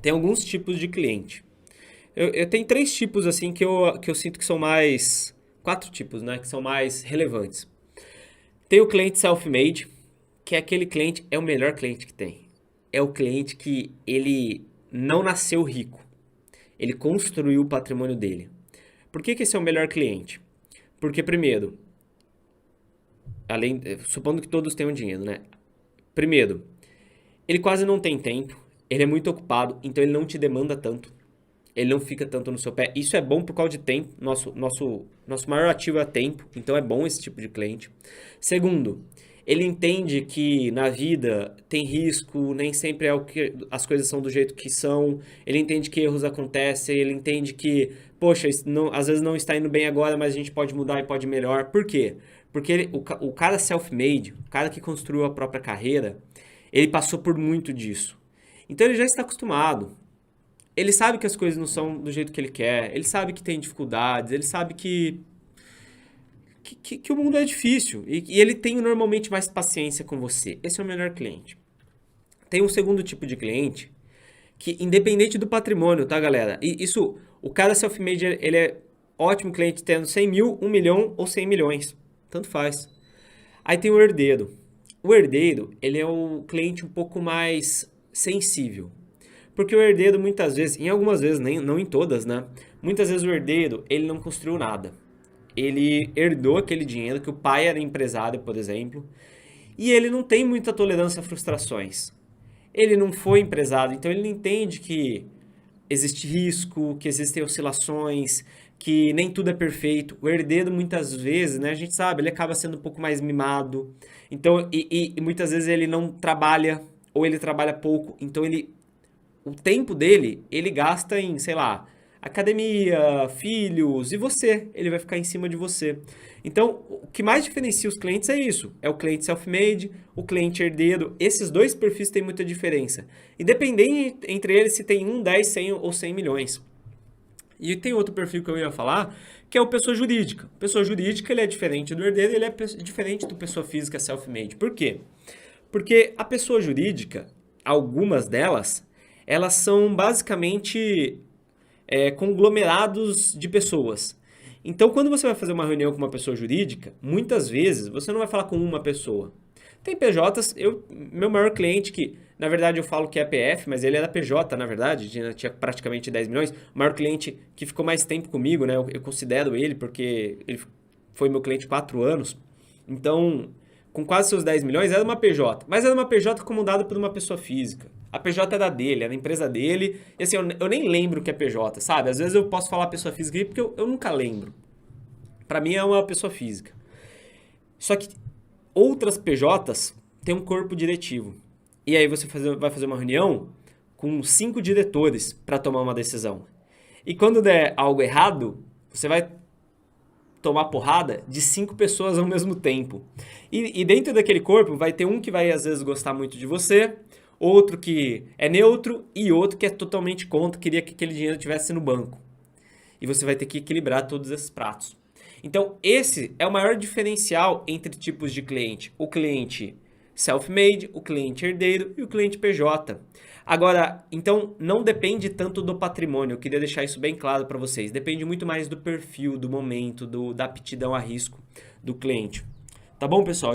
Tem alguns tipos de cliente. Eu tenho três tipos assim que eu sinto que são mais. Quatro tipos, né? Que são mais relevantes. Tem o cliente self-made, que é aquele cliente, é o melhor cliente que tem. É o cliente que ele não nasceu rico. Ele construiu o patrimônio dele. Por que esse é o melhor cliente? Porque, primeiro, supondo que todos tenham dinheiro, né? Primeiro, ele quase não tem tempo, ele é muito ocupado, então ele não te demanda tanto. Ele não fica tanto no seu pé. Isso é bom por causa de tempo. Nosso maior ativo é tempo, então é bom esse tipo de cliente. Segundo, ele entende que na vida tem risco, nem sempre é o que as coisas são do jeito que são. Ele entende que erros acontecem, ele entende que, poxa, às vezes não está indo bem agora, mas a gente pode mudar e pode melhorar. Por quê? Porque o cara self-made, o cara que construiu a própria carreira, ele passou por muito disso. Então ele já está acostumado. Ele sabe que as coisas não são do jeito que ele quer, ele sabe que tem dificuldades, ele sabe que o mundo é difícil e ele tem normalmente mais paciência com você. Esse é o melhor cliente. Tem um segundo tipo de cliente que, independente do patrimônio, tá, galera? E isso, o cara self-made, ele é ótimo cliente tendo 100 mil, 1 milhão ou 100 milhões. Tanto faz. Aí tem o herdeiro. O herdeiro, ele é o cliente um pouco mais sensível. Porque o herdeiro, muitas vezes, em algumas vezes, nem, não em todas, né? Muitas vezes o herdeiro, ele não construiu nada. Ele herdou aquele dinheiro que o pai era empresário, por exemplo, e ele não tem muita tolerância a frustrações. Ele não foi empresário, então ele não entende que existe risco, que existem oscilações, que nem tudo é perfeito. O herdeiro, muitas vezes, né, a gente sabe, ele acaba sendo um pouco mais mimado. Então, e muitas vezes ele não trabalha, ou ele trabalha pouco, então o tempo dele, ele gasta em, sei lá, academia, filhos e você. Ele vai ficar em cima de você. Então, o que mais diferencia os clientes é isso. É o cliente self-made, o cliente herdeiro. Esses dois perfis têm muita diferença. Independente entre eles se tem 1, 10, 100 ou 100 milhões. E tem outro perfil que eu ia falar, que é o pessoa jurídica. Pessoa jurídica, ele é diferente do herdeiro, ele é diferente do pessoa física self-made. Por quê? Porque a pessoa jurídica, algumas delas, elas são basicamente conglomerados de pessoas. Então, quando você vai fazer uma reunião com uma pessoa jurídica, muitas vezes você não vai falar com uma pessoa. Tem PJs, meu maior cliente, que na verdade eu falo que é PF, mas ele era PJ, na verdade, tinha praticamente 10 milhões. O maior cliente que ficou mais tempo comigo, né? Eu considero ele, porque ele foi meu cliente 4 anos. Então, com quase seus 10 milhões, era uma PJ. Mas era uma PJ comandada por uma pessoa física. A PJ era dele, era a empresa dele. E assim, eu nem lembro o que é PJ, sabe? Às vezes eu posso falar pessoa física porque eu nunca lembro. Pra mim é uma pessoa física. Só que outras PJs têm um corpo diretivo. E aí você vai fazer uma reunião com 5 diretores para tomar uma decisão. E quando der algo errado, você vai tomar porrada de 5 pessoas ao mesmo tempo. E dentro daquele corpo vai ter um que vai às vezes gostar muito de você, outro que é neutro e outro que é totalmente contra, queria que aquele dinheiro estivesse no banco. E você vai ter que equilibrar todos esses pratos. Então, esse é o maior diferencial entre tipos de cliente. O cliente self-made, o cliente herdeiro e o cliente PJ. Agora, então, não depende tanto do patrimônio. Eu queria deixar isso bem claro para vocês. Depende muito mais do perfil, do momento, da aptidão a risco do cliente. Tá bom, pessoal?